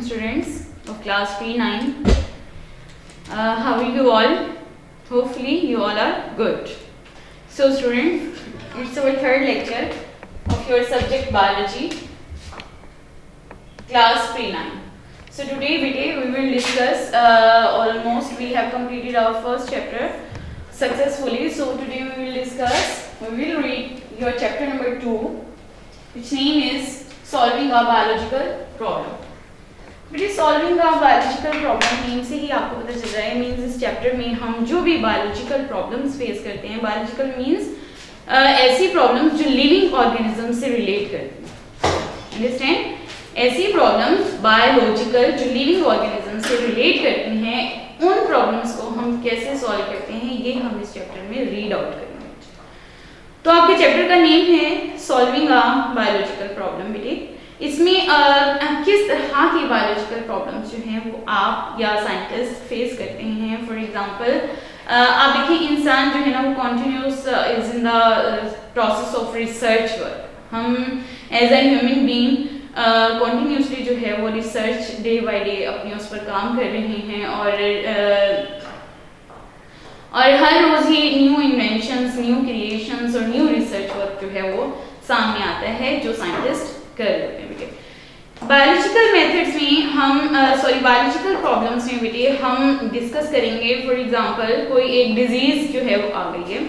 students of class P9. How are you all? Hopefully you all are good. So students, it's our third lecture of your subject biology, class P9. So today we will discuss, almost we have completed our first chapter successfully. So today we will read your chapter number 2, which name is Solving a Biological Problem. बेटे solving a biological problem name से ही आपको पता चल रहा है, means इस chapter में हम जो भी बायोलॉजिकल प्रॉब्लम्स फेस करते हैं, बायोलॉजिकल मीन्स ऐसी प्रॉब्लम्स जो लिविंग ऑर्गेनिज्म से रिलेट करती हैं, अंडरस्टैंड, ऐसी प्रॉब्लम्स बायोलॉजिकल जो लिविंग ऑर्गेनिज्म से रिलेट करती हैं, उन प्रॉब्लम्स को हम कैसे सॉल्व करते हैं ये हम इस चैप्टर में रीड आउट करेंगे। तो आपके चैप्टर का नेम है सॉल्विंग अ बायोलॉजिकल प्रॉब्लम। बेटे इसमें किस तरह की बायोलॉजिकल प्रॉब्लम्स जो हैं वो आप या साइंटिस्ट फेस करते हैं। फॉर एग्जांपल आप देखिए, इंसान जो है ना वो continuous is in the process of research work. हम as a human being continuously जो है वो रिसर्च डे बाय डे अपने उस पर काम कर रहे हैं और हर रोज ही न्यू इन्वेंशंस, न्यू क्रिएशंस और न्यू रिसर्च वर्क जो है वो सामने आता है जो साइंटिस्ट कर लेते हैं। बेटे बायोलॉजिकल मेथड्स में हम बायोलॉजिकल प्रॉब्लम्स में बेटे हम डिस्कस करेंगे। फॉर एग्जांपल कोई एक डिजीज जो है वो आ गई है,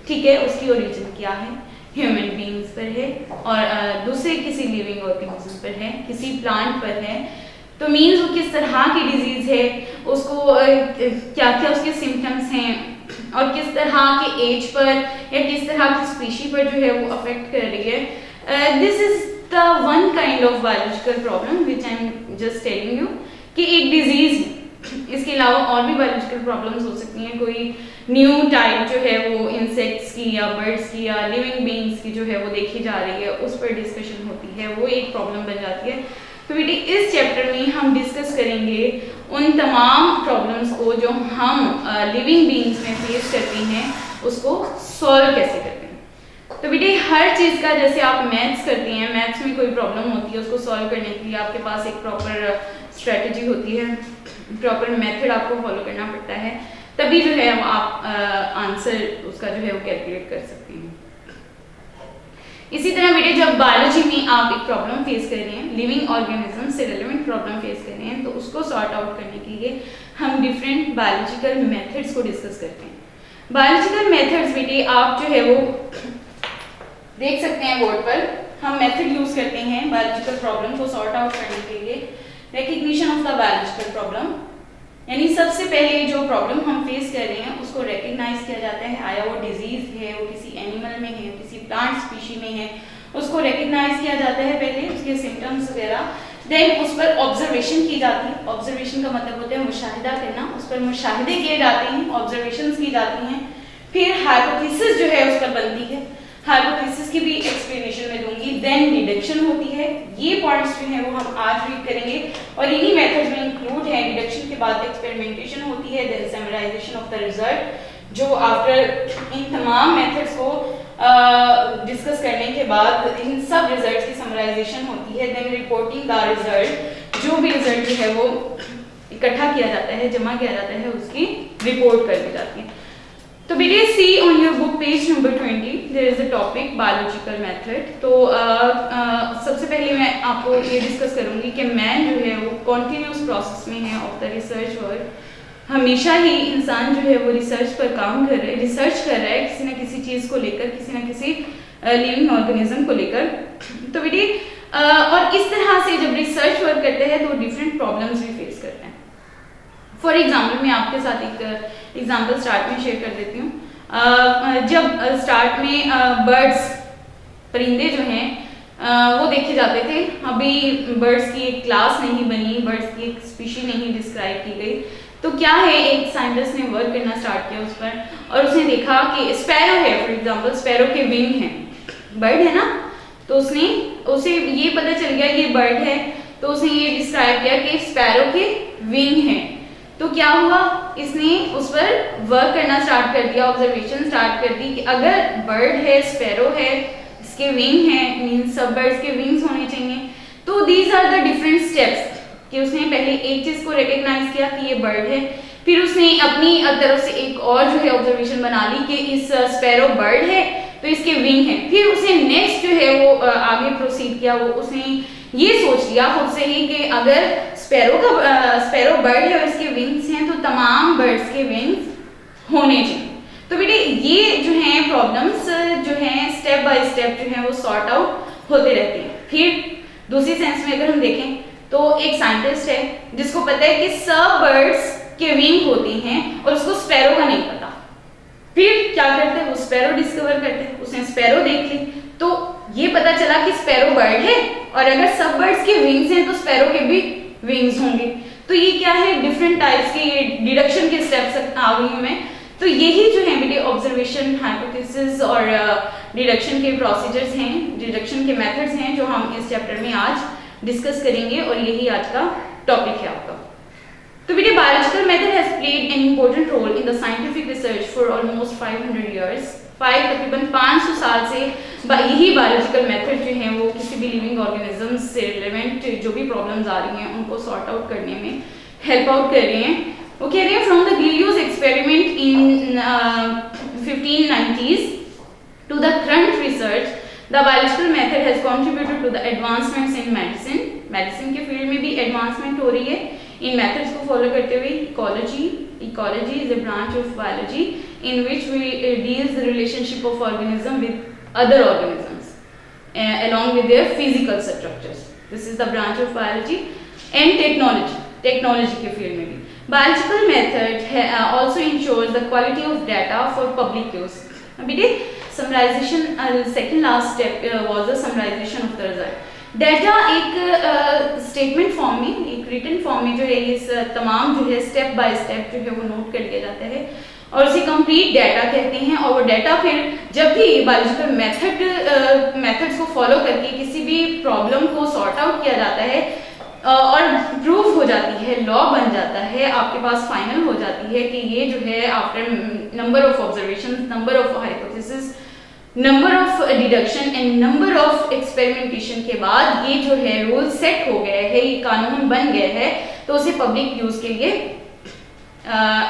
ठीक है, उसकी ओरिजिन क्या है, ह्यूमन बीइंग्स पर है और दूसरे किसी लिविंग ऑर्गेनिज्म पर है, किसी प्लांट पर है, तो मीन्स वो किस तरह की डिजीज है, उसको क्या क्या उसके सिम्टम्स हैं और किस तरह के एज पर या किस तरह की स्पीशी पर जो है वो अफेक्ट कर रही है। This is the one kind of biological problem which I am just telling you कि एक डिजीज, इसके अलावा और भी बायोलॉजिकल प्रॉब्लम्स हो सकती हैं। कोई न्यू टाइप जो है वो इंसेक्ट्स की या बर्ड्स की या लिविंग बीइंग्स की जो है वो देखी जा रही है, उस पर डिस्कशन होती है, वो एक प्रॉब्लम बन जाती है। तो बेटे इस चैप्टर में हम डिस्कस करेंगे उन तमाम प्रॉब्लम्स को जो हम लिविंग बीइंग्स में फेस करते हैं, उसको सॉल्व कैसे करते हैं। तो बेटे हर चीज का, जैसे आप मैथ्स करती हैं, मैथ्स में कोई प्रॉब्लम होती है, उसको सॉल्व करने के लिए आपके पास एक प्रॉपर स्ट्रेटजी होती है, प्रॉपर मेथड आपको फॉलो करना पड़ता है, तभी जो है आप आंसर उसका जो है वो कैलकुलेट कर सकती हैं। इसी तरह बेटे जब बायोलॉजी में आप एक प्रॉब्लम फेस कर रहे हैं, लिविंग ऑर्गेनिज्म से रिलेवेंट प्रॉब्लम फेस कर रहे हैं, तो उसको सॉर्ट आउट करने के लिए हम डिफरेंट बायोलॉजिकल मेथड्स को डिस्कस करते हैं। बायोलॉजिकल मेथड्स बेटे आप जो है वो देख सकते हैं बोर्ड पर। हम मेथड यूज करते हैं बायोलॉजिकल प्रॉब्लम को सॉर्ट आउट करने के लिए। Recognition of the biological problem, यानी सबसे पहले जो प्रॉब्लम हम फेस कर रहे हैं उसको रिकग्नाइज किया जाता है, आया वो डिजीज है, वो किसी एनिमल में है, किसी प्लांट स्पीशी में है, उसको रिकग्नाइज किया जाता है पहले, उसके सिम्टम्स वगैरह, देन उस पर ऑब्जर्वेशन की जाती है। ऑब्जर्वेशन का मतलब होता है मुशाहिदा करना, उस पर मुशाहिदे किए जाते हैं, ऑब्जर्वेशंस की जाती हैं, फिर हाइपोथेसिस जो है उस पर बनती है, हाइपोथेसिस की भी एक्सप्लेनेशन में दूंगी, देन डिडक्शन होती है। ये पॉइंट्स जो हैं वो हम आज रीड करेंगे और इन्हीं मेथड्स में इंक्लूड है। डिडक्शन के बाद एक्सपेरिमेंटेशन होती है, then summarization of the result, जो आफ्टर इन तमाम मेथड्स को डिस्कस करने के बाद इन सब रिजल्ट्स की समराइजेशन होती है, देन रिपोर्टिंग द रिजल्ट, जो भी रिजल्ट जो है वो इकट्ठा किया जाता है, जमा किया जाता है, उसकी रिपोर्ट कर दी जाती है। तो बेटे see on your book page number 20 there is a topic biological method. तो सबसे पहले मैं आपको ये डिस्कस करूंगी कि मैन जो है वो कॉन्टिन्यूस प्रोसेस में है ऑफ द रिसर्च वर्क। हमेशा ही इंसान जो है वो रिसर्च पर काम कर रहा है, रिसर्च कर रहा है किसी न किसी चीज़ को लेकर, किसी न किसी लिविंग ऑर्गेनिज्म को लेकर। तो बेटे और इस तरह से जब रिसर्च वर्क करते हैं तो डिफरेंट प्रॉब्लम्स भी फेस करते हैं। फॉर एग्जाम्पल मैं आपके साथ एक एग्जाम्पल स्टार्ट में शेयर कर देती हूँ। जब स्टार्ट में बर्ड्स, परिंदे जो हैं वो देखे जाते थे, अभी बर्ड्स की एक क्लास नहीं बनी, बर्ड्स की एक स्पीशी नहीं डिस्क्राइब की गई, तो क्या है, एक साइंटिस्ट ने वर्क करना स्टार्ट किया उस पर और उसने देखा कि स्पैरो है, फॉर एग्जाम्पल स्पैरो के विंग हैं, बर्ड है ना, तो उसे ये पता चल गया ये बर्ड है, तो उसने ये डिस्क्राइब किया कि स्पैरो के विंग हैं। तो क्या हुआ, इसने उस पर वर्क करना स्टार्ट कर दिया, ऑब्जर्वेशन स्टार्ट कर दी कि अगर बर्ड है, स्पैरो है, इसके विंग है, मींस सब बर्ड्स के विंग्स होने चाहिए। तो these are the different steps कि उसने पहले एक चीज को रिकग्नाइज किया कि ये बर्ड है, फिर उसने अपनी तरफ से एक और जो है ऑब्जर्वेशन बना ली कि इस स्पैरो बर्ड है तो इसके विंग है, फिर उसे नेक्स्ट जो है वो आगे प्रोसीड किया, वो उसने ये सोच लिया खुद से ही कि अगर स्पैरो बर्ड है और इसके विंग्स हैं तो तमाम बर्ड्स के विंग्स होने चाहिए। तो बेटे ये जो है प्रॉब्लम्स जो हैं स्टेप बाय स्टेप जो है वो सॉर्ट आउट होते रहते हैं। फिर दूसरी सेंस में अगर हम देखें तो एक साइंटिस्ट है जिसको पता है कि सब बर्ड्स के विंग होते हैं और उसको स्पैरो का नहीं पता। फिर क्या करते हैं, वो स्पैरो डिस्कवर करते हैं, उसने स्पैरो देख ली तो ये पता चला कि स्पैरो बर्ड है और अगर सब बर्ड्स के विंग्स हैं तो स्पैरो के भी विंग्स होंगे। तो ये क्या है, डिफरेंट टाइप्स के ये डिडक्शन के स्टेप्स आ गई हूं मैं। तो यही जो है मेरे ऑब्जर्वेशन, हाइपोथेसिस और डिडक्शन के प्रोसीजर्स हैं, डिडक्शन के मेथड्स हैं जो हम इस चैप्टर में आज डिस्कस करेंगे और यही आज का टॉपिक है आपका। तो बेटे biological method has played an important role in the scientific research for almost 500 years. तकरीबन 500 साल से यही बायोलॉजिकल मेथड जो है वो किसी भी लिविंग ऑर्गेनिज्म से रिलेवेंट जो भी प्रॉब्लम्स आ रही हैं उनको सॉर्ट आउट करने में हेल्प आउट कर रहे हैं। वो कह रहे हैं from the Galileo's experiment in 1590s to the current research, the biological method has contributed to the advancements in medicine. Medicine के फील्ड में भी एडवांसमेंट हो रही है इन मेथड्स को फॉलो करते हुए। Ecology is a branch of biology in which we deals the relationship of organism with other organisms along with their physical structures. This is the branch of biology and technology के field में भी biological method also ensures the quality of data for public use. अभी देख summarization, second last step was the summarization of the result. Data एक statement form में, एक written form में जो है इस तमाम जो है स्टेप बाय स्टेप जो है वो नोट कर लिया जाता है और उसे कंप्लीट डाटा कहते हैं। और वो डाटा फिर जब भी बायोलॉजिकल मेथड्स को फॉलो करके किसी भी प्रॉब्लम को सॉर्ट आउट किया जाता है और प्रूफ हो जाती है, लॉ बन जाता है, आपके पास फाइनल हो जाती है कि ये जो है after number of observation, number of hypothesis, number of deduction and number of experimentation के बाद ये जो है रूल सेट हो गया है, ये कानून बन गया है, तो उसे पब्लिक यूज के लिए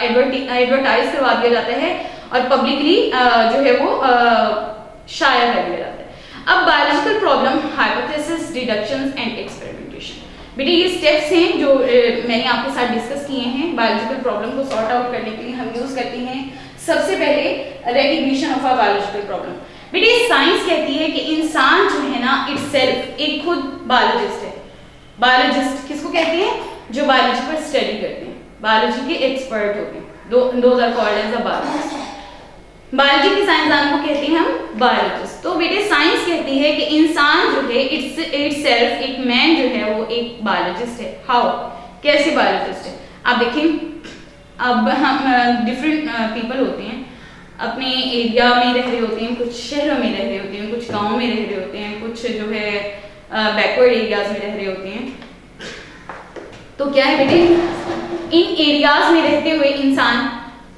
एडवर्टाइज करवा दिया जाता है और पब्लिकली जो है वो शाया कर दिया जाता है। अब biological problem, hypothesis, deduction and experimentation, बेटे ये स्टेप्स हैं जो मैंने आपके साथ डिस्कस किए हैं। बायोलॉजिकल प्रॉब्लम को सॉर्ट आउट करने के लिए हम यूज करते हैं सबसे पहले recognition of a biological problem. बेटे साइंस कहती है कि इंसान जो है ना इटसेल्फ एक खुद बायोलॉजिस्ट है। बायोलॉजिस्ट किसको कहते हैं, जो बायोलॉजी पर स्टडी करते हैं, बायोलॉजी के एक्सपर्ट होते हैं, those are called as a biologist. Biology के साइंसदान को कहते हैं हम बायोलॉजिस्ट। तो बेटे साइंस कहती है कि इंसान जो है इटसेल्फ, एक मैन जो है वो एक बायोलॉजिस्ट है। हाउ, कैसे बायोलॉजिस्ट है? आप देखें, अब हम डिफरेंट पीपल होते हैं, अपने एरिया में रह रहे होते हैं, कुछ शहरों में रह रहे होते हैं, कुछ गाँव में रह रहे होते हैं, कुछ जो है बैकवर्ड एरियाज में रह रहे होते हैं। तो क्या है बेटे, इन एरियाज में रहते हुए इंसान,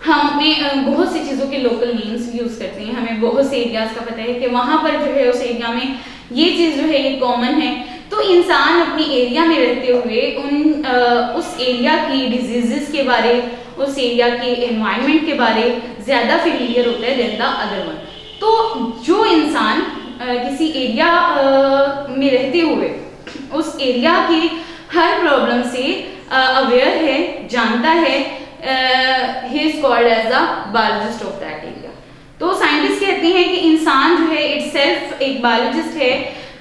हम अपने बहुत सी चीज़ों के लोकल नेम्स यूज़ करते हैं। हमें बहुत से एरियाज का पता है कि वहाँ पर जो है उस एरिया में ये चीज़ जो है ये कॉमन है। तो इंसान अपनी एरिया में रहते हुए उस एरिया की डिजीजेस के बारे, उस एरिया के एनवायरनमेंट के बारे ज़्यादा फेमिलियर होता है देन द अदर वन। तो जो इंसान किसी एरिया में रहते हुए उस एरिया की हर प्रॉब्लम से अवेयर है, जानता है, he is called as the biologist of that area। तो साइंटिस्ट कहते हैं कि इंसान जो है इटसेल्फ एक बायोलॉजिस्ट है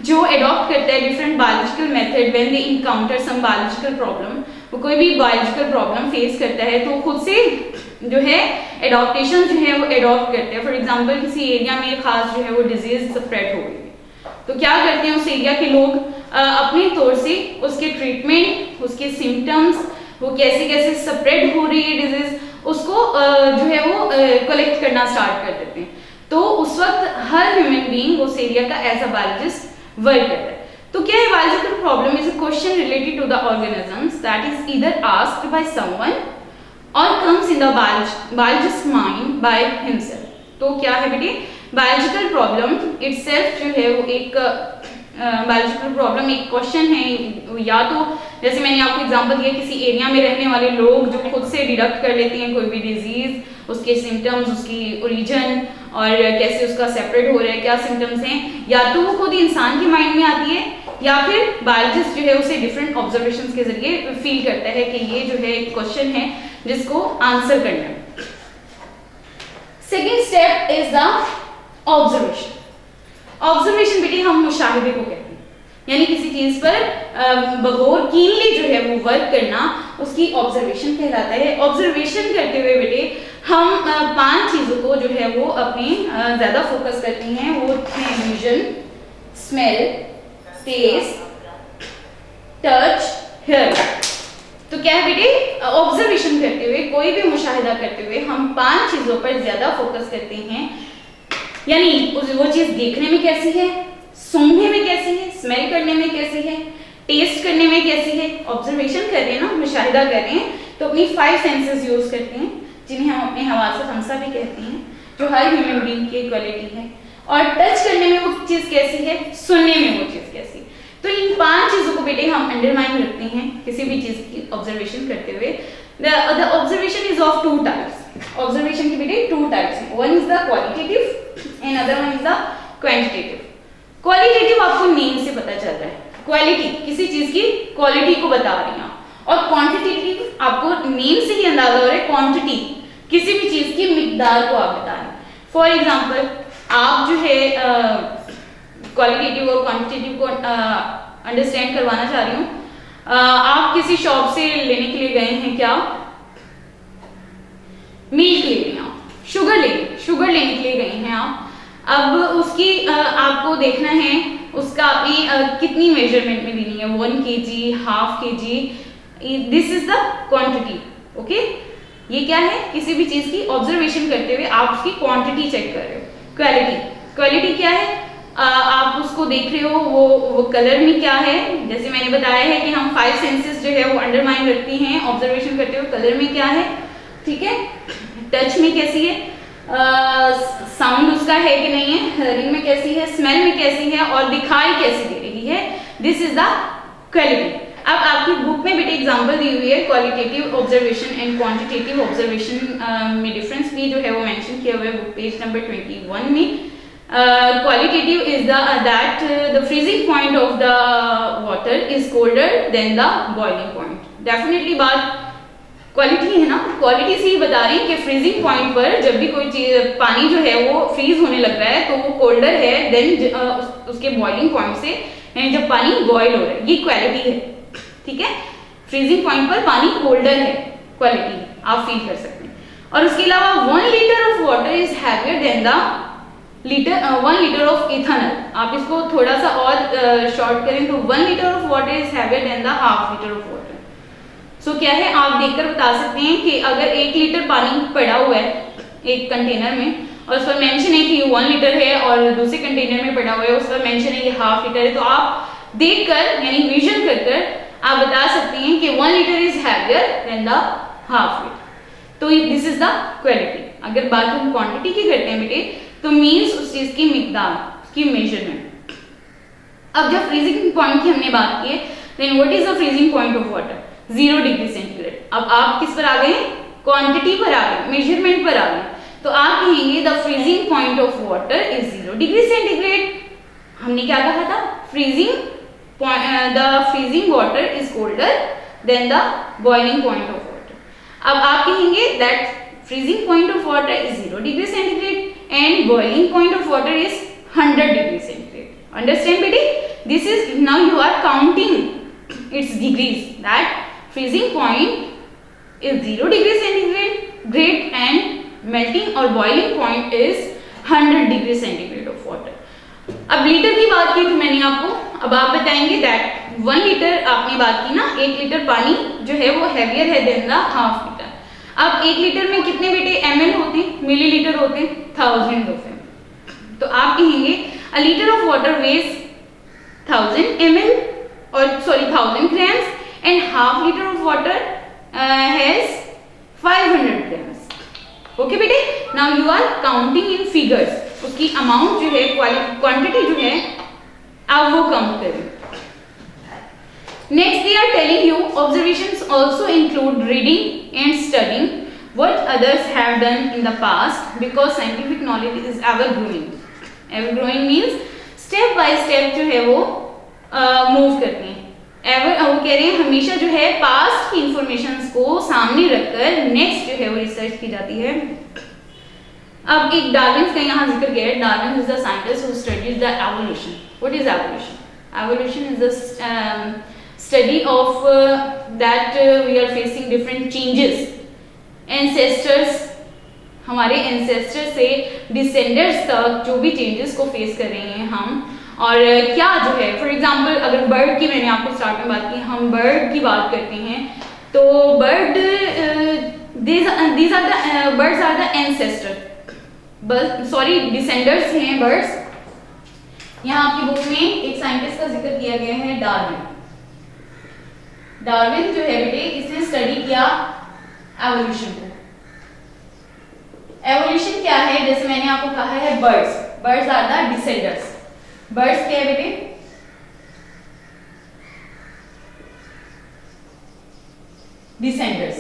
जो अडॉप्ट करता है different biological method when they encounter some biological problem. वो कोई भी बायोलॉजिकल प्रॉब्लम फेस करता है तो खुद से जो है एडॉप्टेशन जो है वो एडॉप्ट करते हैं। फॉर एग्जांपल किसी एरिया में खास जो है वो डिजीज स्प्रेड हो गई तो क्या करते हैं उस एरिया के लोग अपने तौर से उसके ट्रीटमेंट, उसके सिम्टम्स, वो कैसे कैसे स्प्रेड हो रही है डिजीज, उसको जो है वो कलेक्ट करना स्टार्ट कर देते हैं। तो उस वक्त हर ह्यूमन बीइंग उस एरिया का एज अ बायोलॉजिस्ट वर्क करता है। तो क्या है, biological problem is a question related to the organisms that is either asked by someone or comes in the biologist mind by himself. तो क्या है बेटे, बायोलॉजिकल प्रॉब्लम इटसेल्फ जो है वो एक बायोलॉजिकल प्रॉब्लम एक क्वेश्चन है, या तो जैसे मैंने आपको एग्जांपल दिया किसी एरिया में रहने वाले लोग जो खुद से डिडक्ट कर लेते हैं कोई भी डिजीज, उसके सिम्टम्स, उसकी ओरिजिन और कैसे उसका सेपरेट हो रहा है, क्या सिम्टम्स हैं, या तो वो खुद इंसान के माइंड में आती है या फिर बायोलॉजिस्ट जो है उसे डिफरेंट ऑब्जर्वेशंस के जरिए फील करता है कि ये जो है एक क्वेश्चन है जिसको आंसर करना है। Second step is the observation. Observation बेटे हम मुशाहिदे को कहते हैं, यानी किसी चीज पर बगौर कीनली जो है वो वर्क करना उसकी ऑब्जर्वेशन कहलाता है। ऑब्जर्वेशन करते हुए बेटे हम 5 चीजों को जो है वो अपने ज्यादा फोकस करते हैं, वो हैं vision, smell, taste, touch, hear. तो क्या है बेटे, ऑब्जर्वेशन करते हुए, कोई भी मुशाहिदा करते हुए हम 5 चीजों पर ज्यादा फोकस करते हैं, यानी वो चीज देखने में कैसी है, सूंघने में कैसी है, स्मेल करने में कैसी है, टेस्ट करने में कैसी है। ऑब्जर्वेशन कर रहे हैं ना, मुशाहिदा कर रहे हैं, तो अपनी 5 सेंसेस यूज करते हैं जिन्हें हम अपने हवासे खमसा भी कहते हैं, जो हर ह्यूमन बीइंग की क्वालिटी है। और टच करने में वो चीज कैसी है, सुनने में वो चीज कैसी है। तो इन 5 चीजों को बेटे हम अंडरमाइन रखते हैं किसी भी चीज की ऑब्जर्वेशन करते हुए। The observation is of 2 types. Observation के बेटे 2 टाइप्स हैं, one is the qualitative and other one is the quantitative. Qualitative आपको नेम से पता चल रहा है, क्वालिटी किसी चीज की क्वालिटी को बता रही हैं, और क्वांटिटेटिव आपको नेम से ही अंदाजा हो रहा है, क्वांटिटी किसी भी चीज की मिकदार को आप बता रहे हैं। फॉर एग्जांपल आप जो है क्वालिटेटिव और क्वांटिटेटिव को अंडरस्टैंड करवाना चाह रही हूँ। आप किसी शॉप से लेने के लिए गए हैं, क्या मिल्क ले रहे हैं, शुगर लेने के लिए गए हैं आप। अब उसकी आपको देखना है उसका अभी कितनी मेजरमेंट में देनी है, 1 kg, half kg, this is the quantity. Okay, ये क्या है, किसी भी चीज की ऑब्जर्वेशन करते हुए आप उसकी क्वांटिटी चेक कर रहे हो। क्वालिटी क्या है, आप उसको देख रहे हो वो कलर में क्या है, जैसे मैंने बताया है कि हम 5 सेंसेस जो है वो अंडरमाइन रखती हैं ऑब्जर्वेशन करते हुए। कलर में क्या है, ठीक है, टच में कैसी है, साउंड उसका है कि नहीं है, हियरिंग में कैसी है, स्मेल में कैसी है, और दिखाई कैसी दे रही है, दिस इज द क्वालिटी। अब आपकी बुक में बेटे एग्जांपल दी हुई है qualitative observation and quantitative observation में डिफरेंस भी जो है वो मेंशन किया हुआ है बुक पेज नंबर 21 में। Qualitative is that the freezing point of the water is colder than the boiling point. Definitely बात क्वालिटी है ना, क्वालिटी से ही बता रही है कि फ्रीजिंग पॉइंट पर जब भी कोई चीज पानी जो है वो फ्रीज होने लग रहा है तो वो कोल्डर है देन उसके बॉइलिंग पॉइंट से, यानी जब पानी बॉयल हो रहा है, ये क्वालिटी है। ठीक है, फ्रीजिंग पॉइंट पर पानी कोल्डर है, क्वालिटी आप फील कर सकते हैं। और उसके अलावा 1 litre of water is heavier than the 1 litre of ethanol. आप इसको थोड़ा सा और शॉर्ट करें तो 1 litre of water is heavier than the half litre of water. So क्या है, आप देखकर बता सकते हैं कि अगर 1 लीटर पानी पड़ा हुआ है एक कंटेनर में और उस पर मेंशन है कि 1 लीटर है, और दूसरे कंटेनर में पड़ा हुआ है उस पर मेंशन है कि हाफ लीटर है, तो आप देखकर यानी विजन कर आप बता सकते हैं कि 1 litre is heavier than the half litre. तो दिस इज द क्वालिटी। अगर बात हम क्वांटिटी की करते हैं बेटे तो मीन्स उस चीज की मिकदार, उसकी मेजरमेंट। अब जब फ्रीजिंग पॉइंट की हमने बात की है, then what is the freezing point of water, 0 degree centigrade. अब आप किस पर आ गए, क्वांटिटी पर आ गए, मेजरमेंट पर आ गए, तो आप कहेंगे the freezing point of water is 0 degree centigrade. हमने क्या कहा था, the freezing water is colder than the boiling point of water. अब आप कहेंगे that freezing point of water is 0 degree centigrade and boiling point of water is 100 degree centigrade. Understand baby? This is, now you are counting its degrees, that freezing point is 0 degree centigrade and melting or boiling point is 100 degree centigrade of water. अब litre की बात की तो मैंने आपको, अब आप बताएंगे दैट 1 लीटर आपने बात की ना, 1 लीटर पानी जो है वो हैवियर है देन द हाफ लीटर। अब 1 लीटर में कितने बेटे ml होते हैं, मिलीलीटर होते हैं, 1000 ऑफ ml। तो आप कहेंगे a litre of water weighs 1000 ml और 1000 grams and half litre of water has 500 grams। Okay बेटे, now you are counting in figures, उसकी अमाउंट जो है, क्वांटिटी जो है अब वो कम करें। Next, they are telling you observations also include reading and studying what others have done in the past because scientific knowledge is ever growing. Ever growing means step by step जो है वो move करते हैं। वो कह रहे हैं हमेशा जो है पास्ट की इंफॉर्मेशन को सामने रखकर नेक्स्ट जो है वो रिसर्च की जाती है। अब एक डार्विन का यहाँ जिक्र किया है। Darwin is the scientist who studies the evolution. What is evolution? Evolution is the study of that we are facing different changes. Ancestors, हमारे ancestors से descendants तक जो भी changes को face कर रहे हैं हम, और क्या जो है for example अगर bird की मैंने आपको start में बात की, हम bird की बात करते हैं तो bird these are the birds are the ancestors, sorry descendants हैं birds। यहाँ आपकी बुक में एक साइंटिस्ट का जिक्र किया गया है डार्विन। डार्विन जो है बेटे इसने स्टडी किया एवोल्यूशन को। एवोल्यूशन क्या है? जैसे मैंने आपको कहा है birds are the descenders. Birds क्या है बेटे? डिसेंडर्स।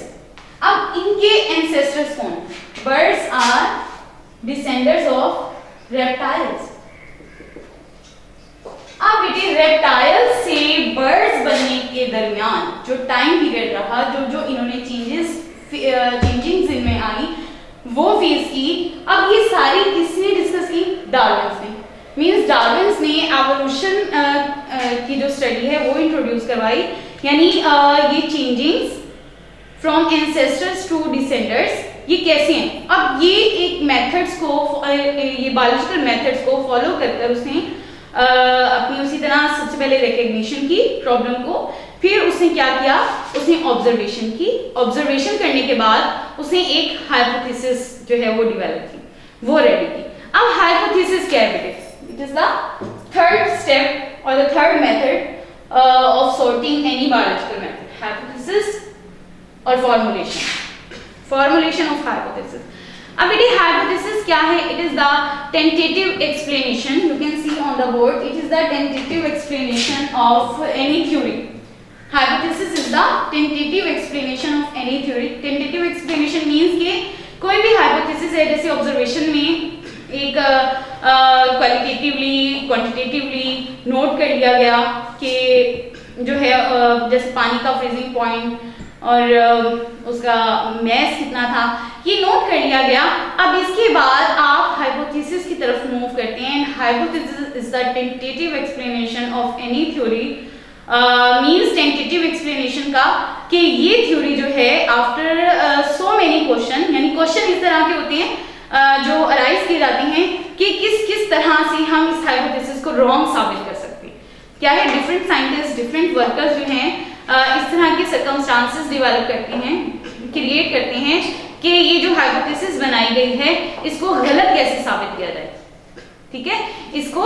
अब इनके एंसेस्टर्स कौन? Birds are descenders of reptiles. अब बेटे रेप्टाइल से बर्ड्स बनने के दरमियान जो टाइम पीरियड रहा, जो इन्होंने चेंजिंग्स इनमें आई वो फेस की। अब ये सारी किसने डिस्कस की? डार्विन ने। मींस डार्विन ने एवोल्यूशन की जो स्टडी है वो इंट्रोड्यूस करवाई, यानी ये चेंजिंग्स फ्रॉम एंसेस्टर्स टू डिसेंडर्स ये कैसे हैं। अब ये एक मेथड्स को ये बायोलॉजिकल मेथड्स को फॉलो कर उसने अपनी उसी तरह सबसे पहले रिकग्निशन की प्रॉब्लम को, फिर उसने क्या किया? उसने ऑब्जर्वेशन की। ऑब्जर्वेशन करने के बाद उसने एक हाइपोथेसिस जो है वो डेवलप की, वो रेडी की। अब हाइपोथेसिस क्या है बेटे? It is the third step और the third method of sorting any biological method. Hypothesis और फॉर्मुलेशन ऑफ हाइपोथेसिस। अब बेटे हाइपोथेसिस क्या है? It is the tentative explanation, you can see on the board, it is the tentative explanation of any theory. Hypothesis is the tentative explanation of any theory. Tentative explanation means कि कोई भी hypothesis है, जैसे observation में एक qualitatively quantitatively note कर लिया गया कि जो है जैसे पानी का फ्रीजिंग पॉइंट और उसका मैस कितना था, ये नोट कर लिया गया। अब इसके बाद आप हाइपोथेसिस की तरफ मूव करते हैं। Hypothesis is the tentative explanation of any theory. Means tentative explanation का कि ये थ्योरी जो है आफ्टर सो मेनी क्वेश्चन, यानी क्वेश्चन इस तरह के होते हैं जो अराइज किए जाते हैं कि किस तरह से हम इस हाइपोथेसिस को रॉन्ग साबित कर सकते हैं। क्या है? डिफरेंट साइंटिस्ट, डिफरेंट वर्कर्स जो हैं इस तरह के सर्कमस्टांसेस डेवलप करते हैं, क्रिएट करते हैं कि ये जो हाइपोथेसिस बनाई गई है इसको गलत कैसे साबित किया जाए, ठीक है, इसको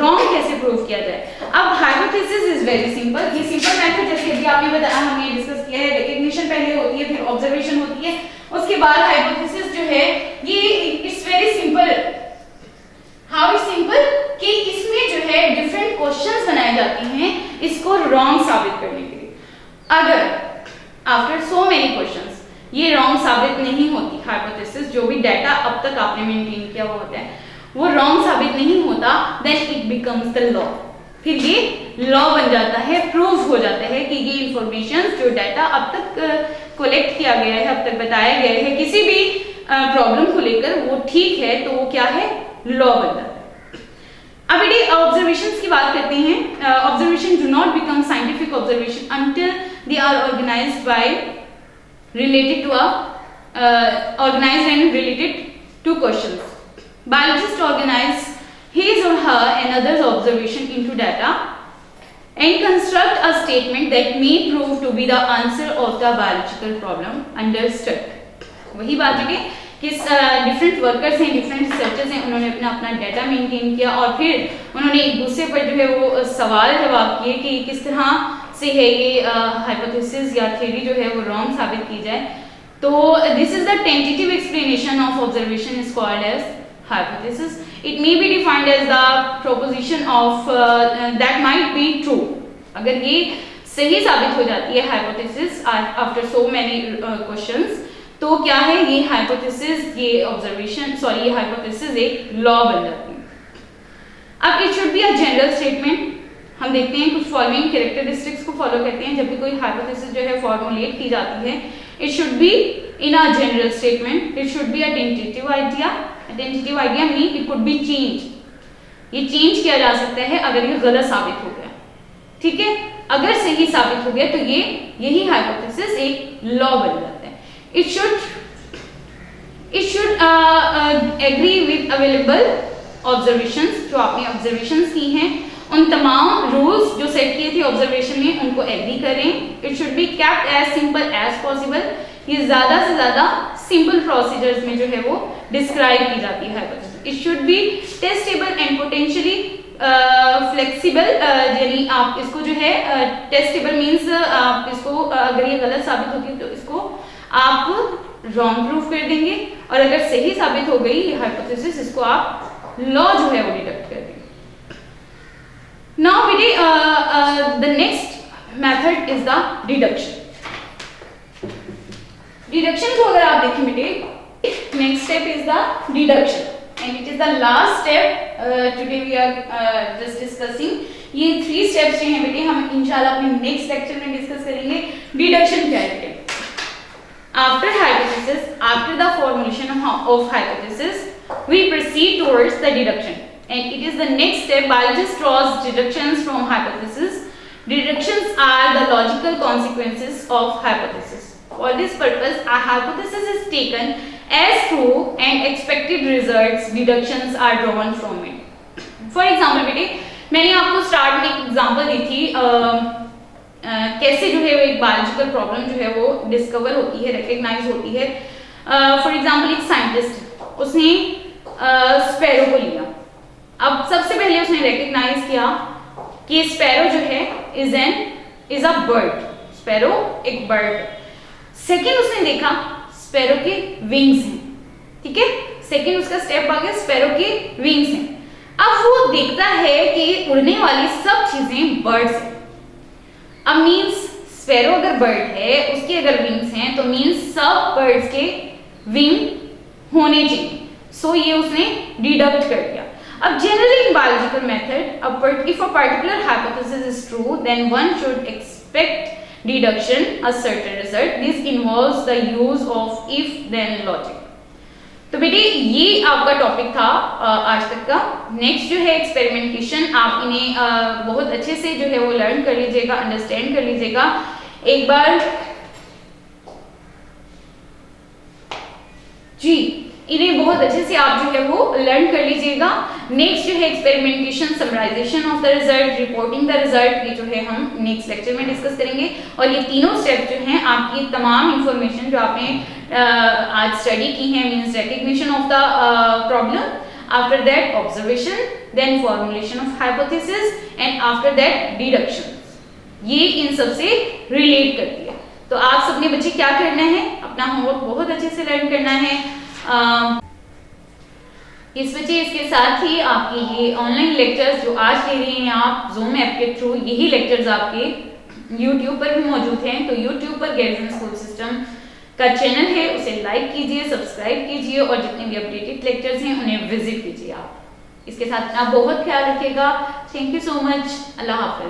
रॉन्ग कैसे प्रूव किया जाए। अब हाइपोथेसिस इज वेरी सिंपल। ये सिंपल मेथड जैसे अभी आपने बताया, हमने डिस्कस किया है, रिकग्निशन पहले होती है, फिर ऑब्जर्वेशन होती है, उसके बाद हाइपोथेसिस जो है ये it's very simple. How is simple? कि इसमें जो है डिफरेंट क्वेश्चंस बनाए जाते हैं इसको रॉन्ग साबित करने के लिए। अगर आफ्टर सो मेनी क्वेश्चंस ये रॉन्ग साबित नहीं होती, हाइपोथेसिस जो भी डाटा अब तक आपने मेंटेन किया हुआ होता है वो रॉन्ग साबित नहीं होता, then it becomes the law. फिर ये लॉ बन जाता है, प्रूव हो जाता है कि ये इंफॉर्मेशन जो डाटा अब तक कलेक्ट किया गया है, अब तक बताया गया है किसी भी प्रॉब्लम को लेकर वो ठीक है, तो वो क्या है? लॉ बन जाता है। अब ये ऑब्जर्वेशंस की बात करते हैं। Observation do not become scientific observation until they are organized by related to organized and related to questions. Biologist organize his or her and others observation into data and construct a statement that may prove to be the answer of the biological problem understood. वही बात है कि different workers हैं, different researchers हैं, उन्होंने अपना data maintain किया और फिर उन्होंने एक दूसरे पर जो है वो सवाल जवाब किए कि किस तरह से है ये हाइपोथेसिस या थ्योरी जो है वो रॉन्ग साबित की जाए। तो this is the tentative explanation of observation is called as hypothesis. It may be defined as the proposition of that might be true. अगर ये सही साबित हो जाती है hypothesis after so many questions, तो क्या है ये hypothesis, ये observation, sorry ये hypothesis एक law बन जाती है. अब it should be a general statement. हम देखते हैं कुछ फॉलोइंग कैरेक्टरिस्टिक्स को फॉलो करते हैं जब भी कोई हाइपोथेसिस जो है फॉर्मुलेट की जाती है. It should be in a general statement. It should be a tentative idea. Tentative idea mean it could be change. ये चेंज किया जा सकता है अगर ये गलत साबित हो गया. ठीक है, अगर सही साबित हो गया तो ये यही हाइपोथेसिस एक लॉ बन जाता है. It should agree with available observations. जो आपने ऑब्जर्वेशंस की हैं उन तमाम रूल्स जो सेट किए थे ऑब्जर्वेशन में उनको एग्री करें. It should be kept as simple as possible. ये ज्यादा से ज्यादा सिंपल प्रोसीजर्स में जो है वो डिस्क्राइब की जाती है hypothesis. It should B testable and potentially flexible. यानी आप इसको जो है टेस्टेबल मींस आप इसको अगर ये गलत साबित होती है तो इसको आप रॉन्ग प्रूफ कर देंगे, और अगर सही साबित हो गई ये हाइपोथेसिस इसको आप लॉ जो है वो डिडक्ट कर देंगे. Now the next method is the deduction. Deduction को अगर आप देखें बेटे, next step is the deduction and it is the last step. Today we are just discussing. ये 3 steps जो हैं बेटे हम इंशाल्लाह अपने next lecture में discuss करेंगे. Deduction क्या है बेटे? After hypothesis, after the formulation of hypothesis, we proceed towards the deduction. And it is the next step. Biologist draws deductions from hypothesis. Deductions are the logical consequences of hypothesis. For this purpose, a hypothesis is taken as true and expected results deductions are drawn from it. For example, बेटे मैंने आपको start में एक example दी थी कैसे जो है वो एक बायोलॉजिकल प्रॉब्लम जो है वो डिस्कवर होती है, रिकग्नाइज होती है. फॉर एग्जांपल एक साइंटिस्ट उसने स्पैरो को लिया. अब सबसे पहले उसने रिकग्नाइज किया कि स्पैरो जो है इज अ बर्ड. स्पैरो एक बर्ड है. सेकंड उसने देखा स्पैरो के विंग्स हैं. ठीक है, सेकंड उसका स्टेप आ गया स्पैरो के विंग्स हैं. अब वो देखता है कि उड़ने वाली सब चीजें बर्ड्स हैं. अब मींस स्पैरो अगर बर्ड है उसके अगर विंग्स हैं तो मींस सब बर्ड्स के विंग होने चाहिए. सो ये उसने डिडक्ट कर दिया. अब generally in biological method, if a particular hypothesis is true, then one should expect deduction a certain result. This involves the use of if-then logic. तो बेटे ये आपका टॉपिक था आज तक का. नेक्स्ट जो है एक्सपेरिमेंटेशन. आप इन्हें बहुत अच्छे से जो है वो लर्न कर लीजिएगा, अंडरस्टैंड कर लीजिएगा. एक बार जी इन्हें बहुत अच्छे से आप जो है वो लर्न कर लीजिएगा. नेक्स्ट जो है experimentation, summarization of the result, reporting the result, ये जो है हम नेक्स्ट लेक्चर में डिस्कस करेंगे. और ये तीनों स्टेप जो हैं आपकी तमाम इंफॉर्मेशन जो आपने आज स्टडी की है, means recognition of the problem, after that observation, then formulation of hypothesis and after that deduction, ये इन सब से रिलेट करती है. तो आप सबने बच्चे क्या करना है, अपना होमवर्क बहुत अच्छे से लर्न करना है. इस बच्चे इसके साथ ही आपके ये ऑनलाइन लेक्चर्स जो आज ले रहे हैं आप Zoom ऐप के थ्रू, यही लेक्चर्स आपके YouTube पर भी मौजूद हैं. तो YouTube पर गैरिसन स्कूल सिस्टम का चैनल है, उसे लाइक कीजिए, सब्सक्राइब कीजिए और जितने भी अपडेटेड लेक्चर्स हैं उन्हें विजिट कीजिए. आप इसके साथ आप बहुत ख्याल रखिएगा. Thank you so much. Allah Hafiz.